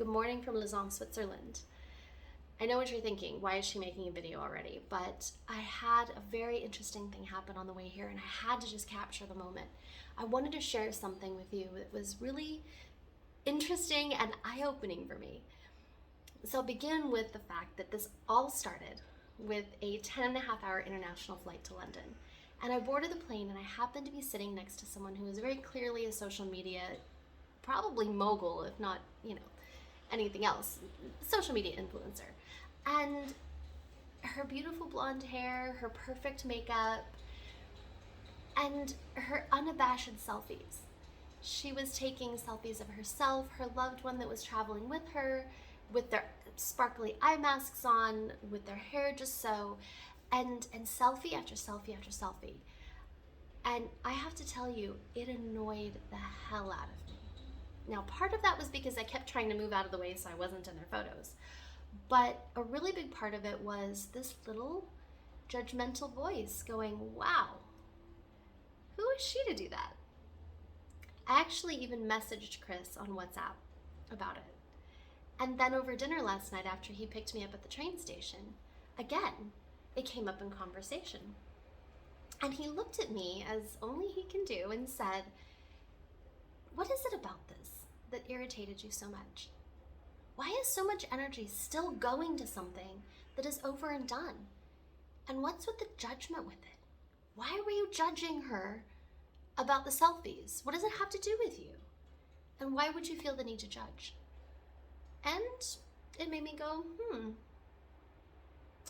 Good morning from Lausanne, Switzerland. I know what you're thinking, why is she making a video already? But I had a very interesting thing happen on the way here and I had to just capture the moment. I wanted to share something with you that was really interesting and eye-opening for me. So I'll begin with the fact that this all started with a 10.5-hour international flight to London. And I boarded the plane and I happened to be sitting next to someone who was very clearly a social media, probably mogul, if not, anything else, social media influencer. And her beautiful blonde hair, her perfect makeup, and her unabashed selfies. She was taking selfies of herself, her loved one that was traveling with her, with their sparkly eye masks on, with their hair just so, and selfie after selfie after selfie. And I have to tell you, it annoyed the hell out of me. Now, part of that was because I kept trying to move out of the way so I wasn't in their photos. But a really big part of it was this little judgmental voice going, wow, who is she to do that? I actually even messaged Chris on WhatsApp about it. And then over dinner last night after he picked me up at the train station, again, it came up in conversation. And he looked at me as only he can do and said, what is it about this that irritated you so much? Why is so much energy still going to something that is over and done? And what's with the judgment with it? Why were you judging her about the selfies? What does it have to do with you? And why would you feel the need to judge? And it made me go,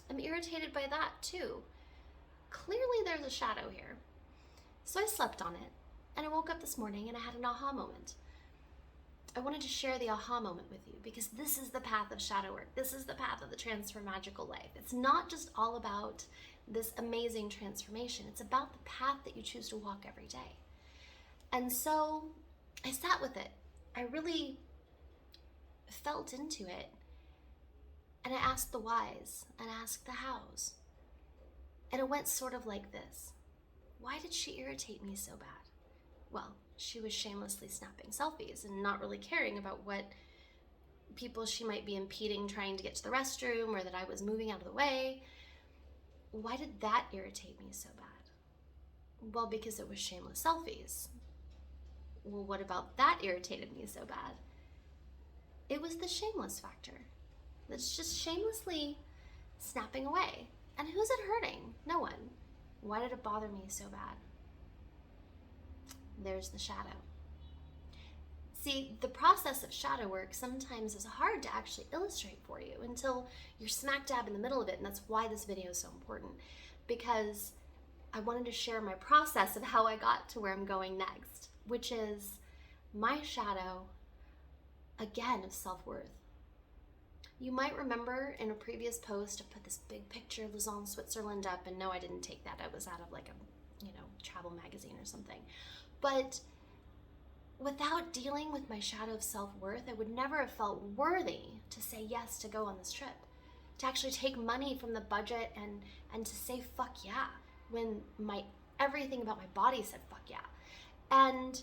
I'm irritated by that too. Clearly there's a shadow here. So I slept on it, and I woke up this morning and I had an aha moment. I wanted to share the aha moment with you because this is the path of shadow work. This is the path of the transformagical life. It's not just all about this amazing transformation. It's about the path that you choose to walk every day. And so I sat with it. I really felt into it. And I asked the whys and asked the hows. And it went sort of like this. Why did she irritate me so bad? Well, she was shamelessly snapping selfies and not really caring about what people she might be impeding trying to get to the restroom or that I was moving out of the way. Why did that irritate me so bad? Well, because it was shameless selfies. Well, what about that irritated me so bad? It was the shameless factor. That's just shamelessly snapping away. And who's it hurting? No one. Why did it bother me so bad? There's the shadow. See, the process of shadow work sometimes is hard to actually illustrate for you until you're smack dab in the middle of it, and that's why this video is so important, because I wanted to share my process of how I got to where I'm going next, which is my shadow, again, of self-worth. You might remember in a previous post, I put this big picture of Lausanne, Switzerland up, and no, I didn't take that. I was out of like a, travel magazine or something. But without dealing with my shadow of self-worth, I would never have felt worthy to say yes to go on this trip, to actually take money from the budget and to say fuck yeah, when everything about my body said fuck yeah. And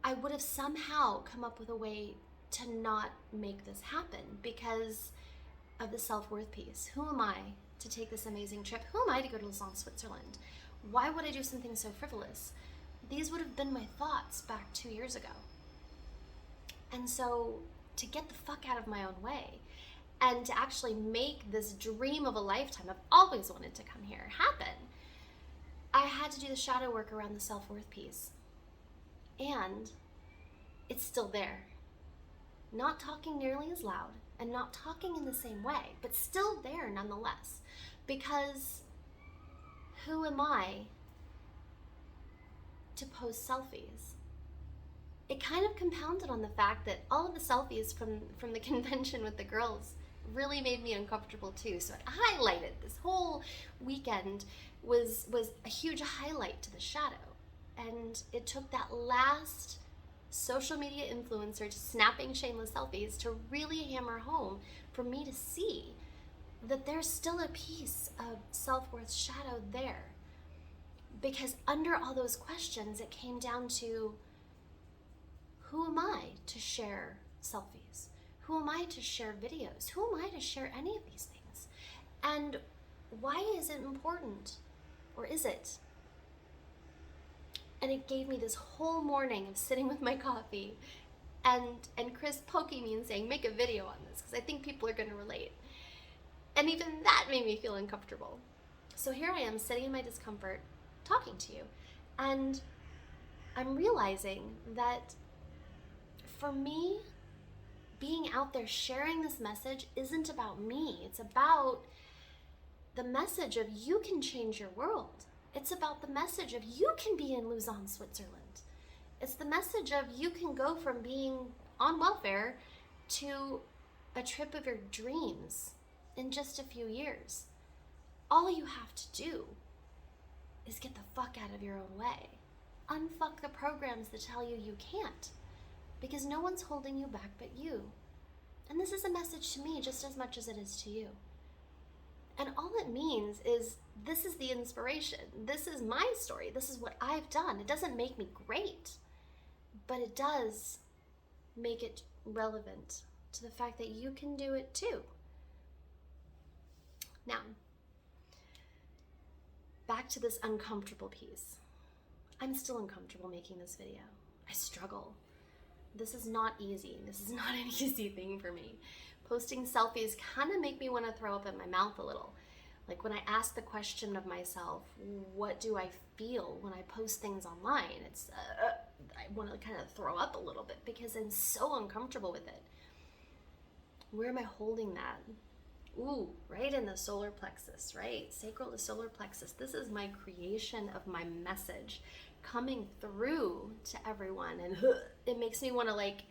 I would have somehow come up with a way to not make this happen because of the self-worth piece. Who am I to take this amazing trip? Who am I to go to Lausanne, Switzerland? Why would I do something so frivolous? These would have been my thoughts back 2 years ago. And so to get the fuck out of my own way and to actually make this dream of a lifetime, I've always wanted to come here, happen, I had to do the shadow work around the self-worth piece. And it's still there. Not talking nearly as loud and not talking in the same way, but still there nonetheless. Because who am I to post selfies? It kind of compounded on the fact that all of the selfies from the convention with the girls really made me uncomfortable too. So it highlighted, this whole weekend was a huge highlight to the shadow. And it took that last social media influencer snapping shameless selfies to really hammer home for me to see that there's still a piece of self-worth shadow there. Because under all those questions, it came down to, who am I to share selfies? Who am I to share videos? Who am I to share any of these things? And why is it important? Or is it? And it gave me this whole morning of sitting with my coffee and Chris poking me and saying, make a video on this, because I think people are going to relate. And even that made me feel uncomfortable. So here I am sitting in my discomfort talking to you. And I'm realizing that for me, being out there sharing this message isn't about me. It's about the message of you can change your world. It's about the message of you can be in Lausanne, Switzerland. It's the message of you can go from being on welfare to a trip of your dreams in just a few years. All you have to do is get the fuck out of your own way. Unfuck the programs that tell you you can't, because no one's holding you back but you. And this is a message to me just as much as it is to you. And all it means is this is the inspiration. This is my story. This is what I've done. It doesn't make me great, but it does make it relevant to the fact that you can do it too. Now, back to this uncomfortable piece. I'm still uncomfortable making this video. I struggle. This is not easy. This is not an easy thing for me. Posting selfies kind of make me want to throw up in my mouth a little. Like when I ask the question of myself, what do I feel when I post things online? It's, I want to kind of throw up a little bit because I'm so uncomfortable with it. Where am I holding that? Ooh, right in the solar plexus, right? Sacral to solar plexus. This is my creation of my message coming through to everyone. And it makes me want to like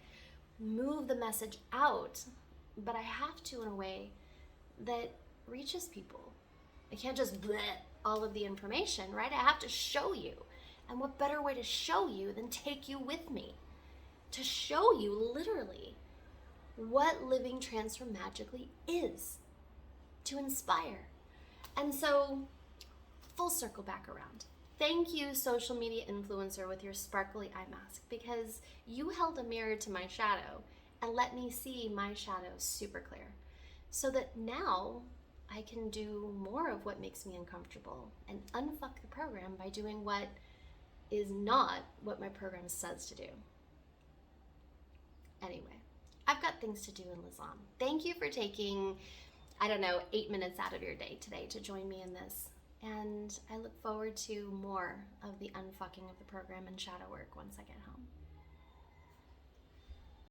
move the message out, but I have to in a way that reaches people. I can't just bleh all of the information, right? I have to show you. And what better way to show you than take you with me? To show you literally what living transform magically is. To inspire. And so, full circle back around. Thank you, social media influencer with your sparkly eye mask, because you held a mirror to my shadow and let me see my shadow super clear. So that now I can do more of what makes me uncomfortable and unfuck the program by doing what is not what my program says to do. Anyway, I've got things to do in Lausanne. Thank you for taking 8 minutes out of your day today to join me in this. And I look forward to more of the unfucking of the program and shadow work once I get home.